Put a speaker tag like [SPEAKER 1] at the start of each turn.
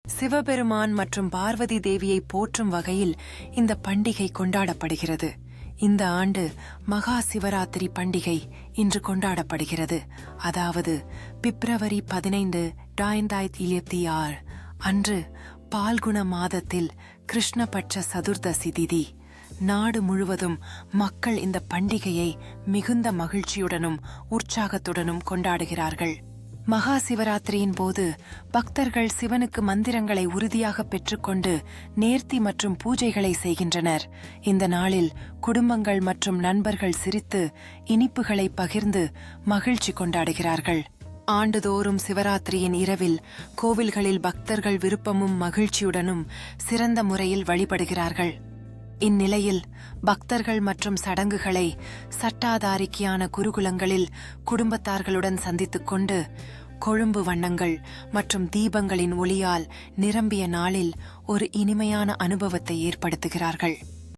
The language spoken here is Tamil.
[SPEAKER 1] சிவபெருமான் மற்றும் பார்வதி தேவியை போற்றும் வகையில் இந்த பண்டிகை கொண்டாடப்படுகிறது. இந்த ஆண்டு மகா சிவராத்திரி பண்டிகை இன்று கொண்டாடப்படுகிறது. அதாவது பிப்ரவரி 15, 2026 அன்று பால்குண மாதத்தில் கிருஷ்ணபட்ச சதுர்தசி திதி. நாடு முழுவதும் மக்கள் இந்த பண்டிகையை மிகுந்த மகிழ்ச்சியுடனும் உற்சாகத்துடனும் கொண்டாடுகிறார்கள். மகா சிவராத்திரியின் போது பக்தர்கள் சிவனுக்கு மந்திரங்களை உறுதியாக பெற்றுக்கொண்டு நேர்த்தி மற்றும் பூஜைகளை செய்கின்றனர். இந்த நாளில் குடும்பங்கள் மற்றும் நண்பர்கள் சிரித்து இனிப்புகளை பகிர்ந்து மகிழ்ச்சி கொண்டாடுகிறார்கள். ஆண்டுதோறும் சிவராத்திரியின் இரவில் கோவில்களில் பக்தர்கள் விருப்பமும் மகிழ்ச்சியுடனும் சிறந்த முறையில் வழிபடுகிறார்கள். இந்நிலையில் பக்தர்கள் மற்றும் சடங்குகளை சட்டாதாரிக்கியான குருகுலங்களில் குடும்பத்தார்களுடன் சந்தித்துக் கொண்டு கொழும்பு வண்ணங்கள் மற்றும் தீபங்களின் ஒளியால் நிரம்பிய நாளில் ஒரு இனிமையான அனுபவத்தை ஏற்படுத்துகிறார்கள்.